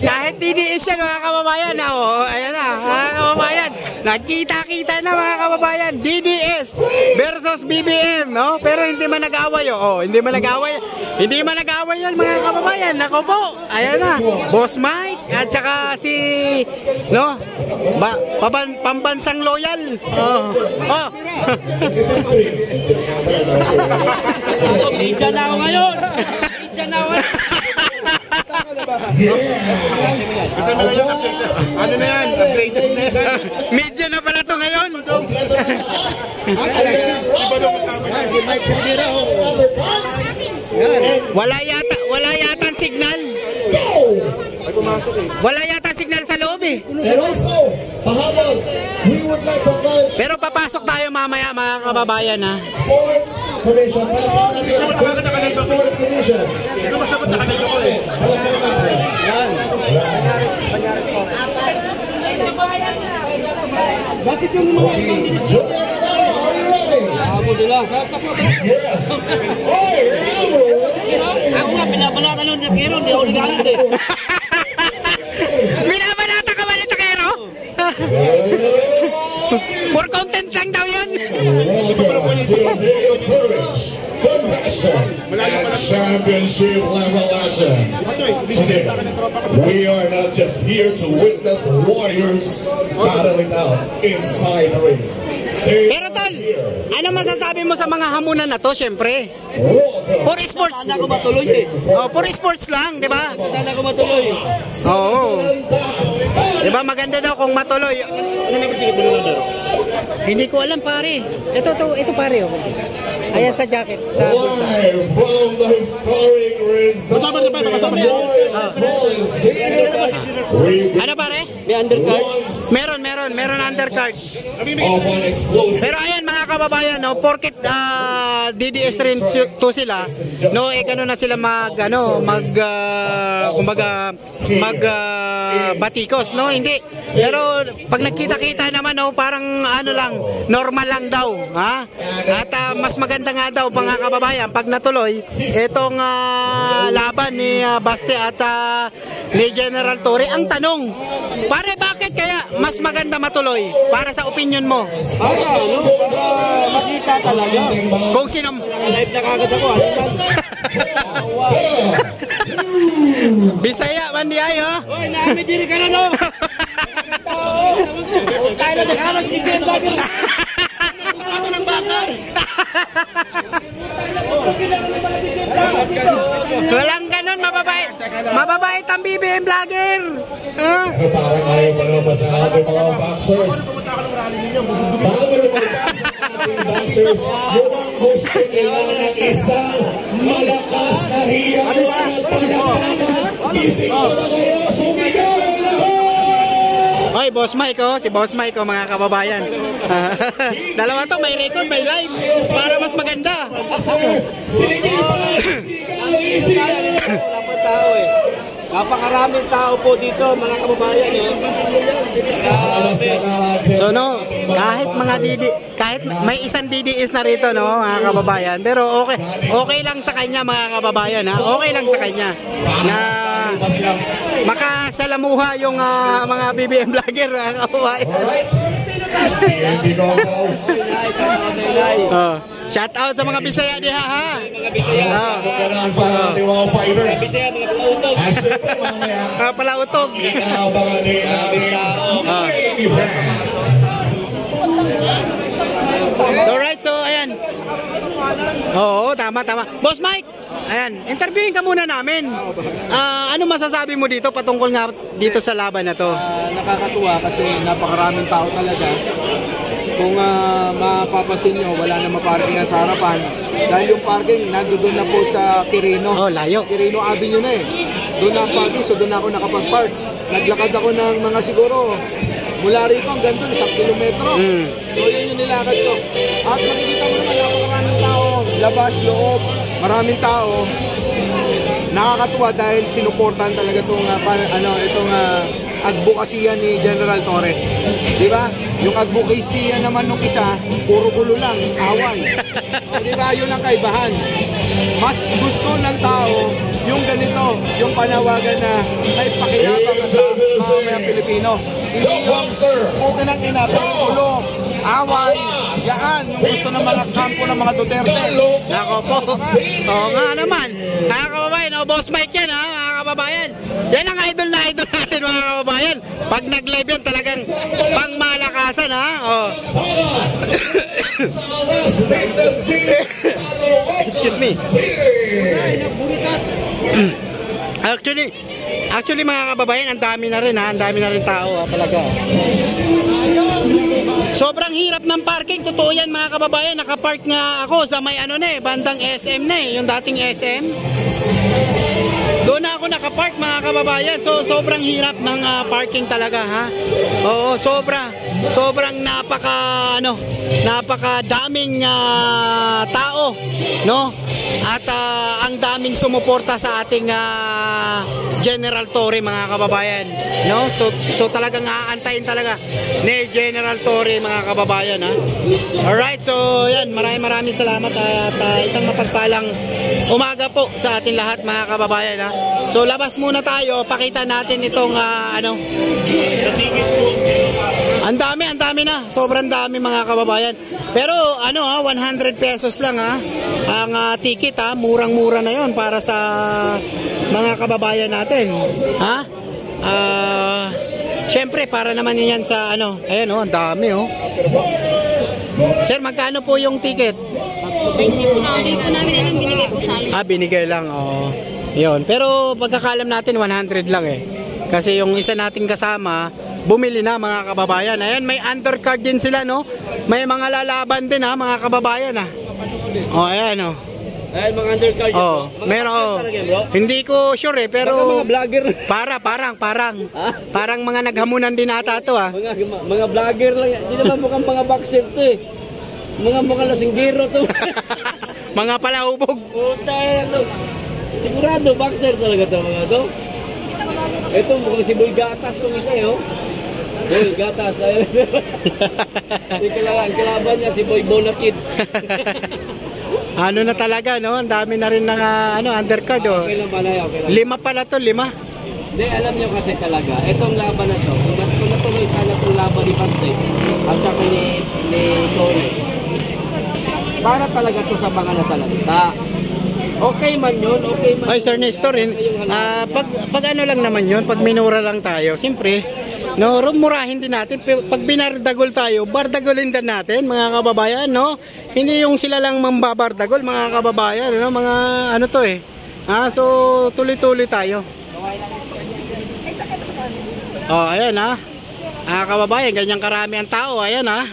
Kahit DDS yan mga kababayan. Ayan na mga kababayan. Nagkita-kita na mga kababayan. DDS versus BBM. Pero hindi man nag-away. Hindi man nag-away. Hindi man nag-away yan mga kababayan. Nako po. Ayan na. Boss Mike at saka si pambansang loyal. Media na ako ngayon. Media na ako ngayon. Kasi meron yan, ano na yan, upgraded na yan. Media na pala to ngayon. Wala yata signal. Wala yata signal sa loob eh. Pero papasok tayo mamaya mga kababayan ha. Ito masagot na kanil ko eh. Bakit yung Ako sila. Ako nga, pinabalata nung Takero, hindi ako nagalit eh. Binabalata ka ba ni Takero? For content lang daw yun. Championship level action. Today, we are not just here to witness warriors battling out inside the ring. Pero tol, ano masasabi mo sa mga hamunan na to, syempre? For sports. Sana ako matuloy eh. For sports lang, di ba? Sana ako matuloy. Oo. Di ba maganda daw kung matuloy. Ano na sige mo na Hindi ko alam pare. Ito pare. Ayan sa jacket, sa bulsa. From the historic result. Ano pare? May undercard. Meron undercard. Pero ayan mga kababayan, porket DDS rin to sila, gano'n na sila batikos, hindi. Pero pag nagkita-kita naman, parang ano lang, normal lang daw, ha? At mas maganda nga daw mga kababayan pag natuloy itong laban ni Baste at ni General Torre. Ang tanong, pare, bakit kaya mas maganda matuloy para sa opinion mo? Para makita talaga. Kung sino Live na kagad ako. Bisaya man di ay ha? Hoy, naami diri ka na no. Tayo na nakalag ni Ken lagi. Ako nang bakar. Walang ganun, mababait. Mababait ang BBM vlogger. Ha? Parang ayaw pa naman sa ating mga boxers. Bago naman sa ating boxers, mukhang gusto nila ng isang malakas na hiyawan at palakpakan. Gising ko na kayo, sumigaw ang lahat! Hoy, Boss Mike, si Boss Mike, mga kababayan. Dalawa to, may record, may live. Para mas maganda. Sige pa! Wala pa tao eh. Napakaraming tao po dito, mga kababayan eh. So kahit may isang DDS na rito, mga kababayan, pero okay lang sa kanya, mga kababayan, ha? Okay lang sa kanya na makasalamuha yung mga BBM vlogger, mga kababayan. Shout out sa mga Bisaya diha, ha? Mga Bisaya. Bisaya, mga palautog. Palautog. So ayan. Oo, tama. Boss Mike, ayan, interviewin ka muna namin. Ano masasabi mo dito patungkol nga dito sa laban na to? Nakakatuwa kasi napakaraming tao talaga. Kung mapapansin nyo, wala na maparking sa harapan. Dahil yung parking, nandoon na po sa Quirino. Oh, layo. Quirino Avenue na eh. Doon na ang parking, so doon ako nakapag-park. Naglakad ako ng mga siguro, mula rito hanggang doon, 1 kilometro. So yun yung nilakad ko. At makikita mo naman, napakaraming tao. Labas, loob, maraming tao. Nakakatuwa dahil sinuportan talaga itong advokasya ni General Torre. Di ba? Yung advokasya naman nung isa, puro gulo lang, away. Di ba? Yun ang kaibahan. Mas gusto ng tao yung ganito panawagan na may pakinabang at mamamayang Pilipino. Hindi yung okay ng ina, panggulo, away, yan, yung gusto ng mga kampo ng mga Duterte. Nako po. Oo nga naman. Mga kababayan, Boss Mike yan ha, mga kababayan. Yan ang idol na idol natin mga kababayan. Pag nag-live yan talagang pangmalakasan ha. Oh. Excuse me. Actually mga kababayan, ang dami na rin ha, ang dami na rin tao ha, talaga. Sobrang hirap ng parking, totoo yan mga kababayan. Nakapark nga ako sa may ano na bandang SM na yung dating SM. Doon na ako nakapark mga kababayan. So sobrang hirap ng parking talaga ha. Oo, sobrang napakadaming tao, no? At ang daming sumuporta sa ating General Torre mga kababayan, no? So talagang aantayin talaga ni General Torre mga kababayan ha. Alright, so yan, maraming salamat at isang mapagpalang umaga po sa ating lahat mga kababayan ha. So labas muna tayo, pakita natin itong ang dami na, sobrang dami mga kababayan. Pero 100 pesos lang ha ang ticket ha, murang-mura na yon para sa mga kababayan natin ha. Syempre para naman yan sa ayan ang dami Sir, magkano po yung ticket? 20 po namin binigay po sa amin. Binigay lang yun. Pero pagkakalam natin 100 lang kasi yung isa nating kasama bumili na mga kababayan. Ayan, may undercard din sila no. May mga lalaban din ha mga kababayan ha. Ayan Ayan, mga undercard yun po. Meron hindi ko sure pero Baka mga vlogger. parang mga naghamunan din ata to ha. Mga vlogger lang yan. Hindi naman mukhang mga boxer to Mukhang lasinggero to. Mga palahubog. Puta sigurado boxer talaga to mga to. Ito mukhang si Boy Gatas tong isa Boy Gatas. Ang kalaban niya si Boy Bonakid. Na talaga no, ang dami na rin ng undercard Okay lang. 5 pala to, 5. Hindi, alam nyo kasi talaga, itong laban na to, kung natuloy sana itong laban ni Pastor at saka ni Tony, para talaga to sa mga nasalanta. Okay man yun, okay man. Ay, Sir Nestor, pag lang naman yun, pag minura lang tayo, siyempre, no, murahin din natin. Pag binardagol tayo, bardagolin din natin, mga kababayan, no? Hindi yung sila lang mambabardagol, mga kababayan, no? Mga so, tuloy-tuloy tayo. Ayan ha. Kababayan, ganyang karami ang tao, ayan ha.